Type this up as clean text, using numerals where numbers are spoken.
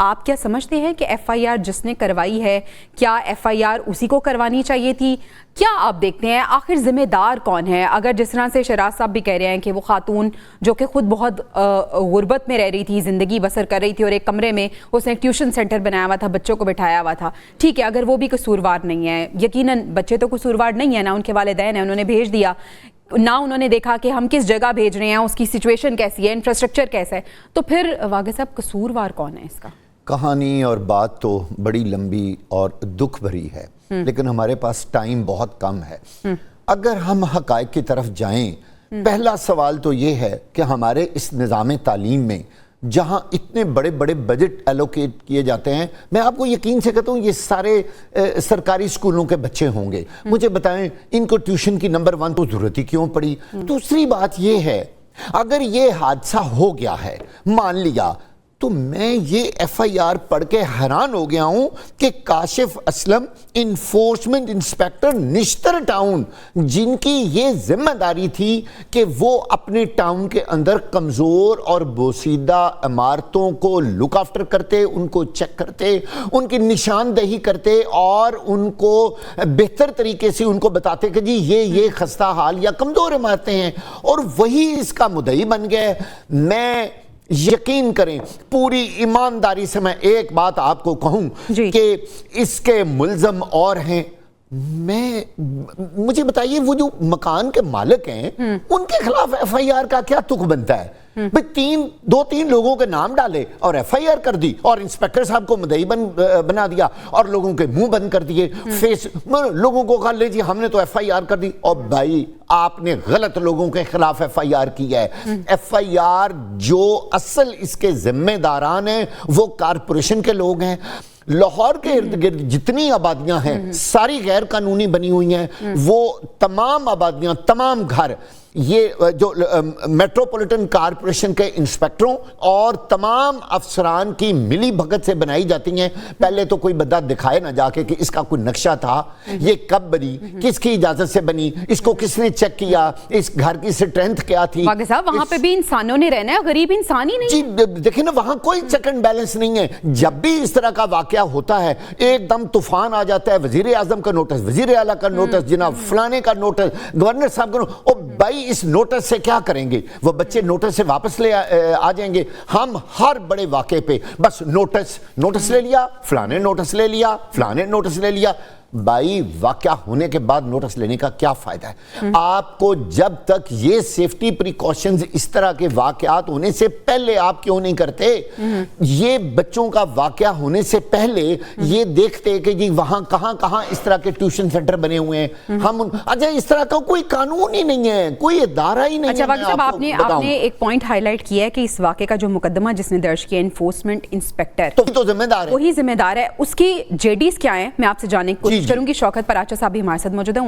آپ کیا سمجھتے ہیں کہ ایف آئی آر جس نے کروائی ہے کیا ایف آئی آر اسی کو کروانی چاہیے تھی؟ کیا آپ دیکھتے ہیں آخر ذمہ دار کون ہے؟ اگر جس طرح سے شہراز صاحب بھی کہہ رہے ہیں کہ وہ خاتون جو کہ خود بہت غربت میں رہ رہی تھی، زندگی بسر کر رہی تھی اور ایک کمرے میں اس نے ایک ٹیوشن سینٹر بنایا ہوا تھا، بچوں کو بٹھایا ہوا تھا، ٹھیک ہے، اگر وہ بھی قصوروار نہیں ہے، یقیناً بچے تو قصوروار نہیں ہیں، نہ ان کے والدین ہیں، انہوں نے بھیج دیا، نہ انہوں نے دیکھا کہ ہم کس جگہ بھیج رہے ہیں، اس کی سچویشن کیسی ہے، انفراسٹرکچر کیسا ہے، تو پھر واقع صاحب قصوروار کون ہے اس کا؟ کہانی اور بات تو بڑی لمبی اور دکھ بھری ہے، لیکن ہمارے پاس ٹائم بہت کم ہے۔ اگر ہم حقائق کی طرف جائیں، پہلا سوال تو یہ ہے کہ ہمارے اس نظام تعلیم میں جہاں اتنے بڑے بڑے بجٹ ایلوکیٹ کیے جاتے ہیں، میں آپ کو یقین سے کہتا ہوں یہ سارے سرکاری اسکولوں کے بچے ہوں گے، مجھے بتائیں ان کو ٹیوشن کی نمبر 1 تو ضرورت ہی کیوں پڑی؟ دوسری بات یہ ہے، اگر یہ حادثہ ہو گیا ہے، مان لیا، تو میں یہ ایف آئی آر پڑھ کے حیران ہو گیا ہوں کہ کاشف اسلم انفورسمنٹ انسپیکٹر نشتر ٹاؤن، جن کی یہ ذمہ داری تھی کہ وہ اپنے ٹاؤن کے اندر کمزور اور بوسیدہ عمارتوں کو لک آفٹر کرتے، ان کو چیک کرتے، ان کی نشاندہی کرتے اور ان کو بہتر طریقے سے ان کو بتاتے کہ جی یہ خستہ حال یا کمزور عمارتیں ہیں، اور وہی اس کا مدعی بن گئے۔ میں یقین کریں، پوری ایمانداری سے میں ایک بات آپ کو کہوں کہ اس کے ملزم اور ہیں۔ مجھے بتائیے وہ جو مکان کے مالک ہیں ان کے خلاف ایف آئی آر کا کیا تک بنتا ہے؟ دو تین لوگوں کے نام ڈالے اور ایف آئی آر کر دی اور انسپیکٹر صاحب کو مدعی بنا دیا اور لوگوں کے منہ بند کر دیے، لوگوں کو کہا لے جی ہم نے تو ایف آئی آر کر دی۔ اور بھائی آپ نے غلط لوگوں کے خلاف ایف آئی آر کی ہے۔ ایف آئی آر جو اصل اس کے ذمہ داران ہیں وہ کارپوریشن کے لوگ ہیں۔ لاہور کے ارد گرد جتنی آبادیاں ہیں ساری غیر قانونی بنی ہوئی ہیں، وہ تمام آبادیاں، تمام گھر یہ جو میٹروپولیٹن کارپوریشن کے انسپیکٹروں اور تمام افسران کی ملی بھگت سے بنائی جاتی ہیں۔ پہلے تو کوئی بندہ دکھائے نہ جا کے کہ اس کا کوئی نقشہ تھا، یہ کب بنی، کس کی اجازت سے بنی، اس کو کس نے چیک کیا، اس گھر کی سٹرینتھ کیا تھی۔ واقع صاحب وہاں پہ بھی انسانوں نے رہنا ہے، غریب انسان ہی نہیں ہے۔ جی دیکھیں نا، وہاں کوئی چیک اینڈ بیلنس نہیں ہے۔ جب بھی اس طرح کا واقعہ ہوتا ہے ایک دم طوفان آ جاتا ہے، وزیر اعظم کا نوٹس، وزیر اعلیٰ کا نوٹس، جناب فلانے کا نوٹس، گورنر صاحب کا نوٹس۔ اور بھائی اس نوٹس سے کیا کریں گے؟ وہ بچے نوٹس سے واپس لے آ جائیں گے۔ ہم ہر بڑے واقعے پہ بس نوٹس لے لیا، فلانے نوٹس لے لیا، فلانے نوٹس لے لیا۔ بھائی واقعہ ہونے کے بعد نوٹس لینے کا کیا فائدہ ہے؟ آپ کو جب تک یہ سیفٹی پریکاشنز اس طرح کے واقعات ہونے سے پہلے آپ کیوں نہیں کرتے؟ یہ بچوں کا واقعہ ہونے سے پہلے یہ دیکھتے کہ جی وہاں کہاں اس طرح کے ٹیوشن سینٹر بنے ہوئے ہیں، ہم اچھا اس طرح کا کوئی قانون ہی نہیں ہے، کوئی ادارہ ہی نہیں ہے۔ اچھا واقع صاحب آپ نے ایک پوائنٹ ہائی لائٹ کیا ہے کہ اس واقعے کا جو مقدمہ جس نے درج کیا انفورسمنٹ انسپیکٹر تو ذمہ دار ہے، وہی ذمہ دار ہے، اس کی جے ڈیز کیا ہیں میں آپ سے جاننے کی کوشش کروں گی۔ شوکت پراچا صاحب بھی ہمارے ساتھ موجود ہیں۔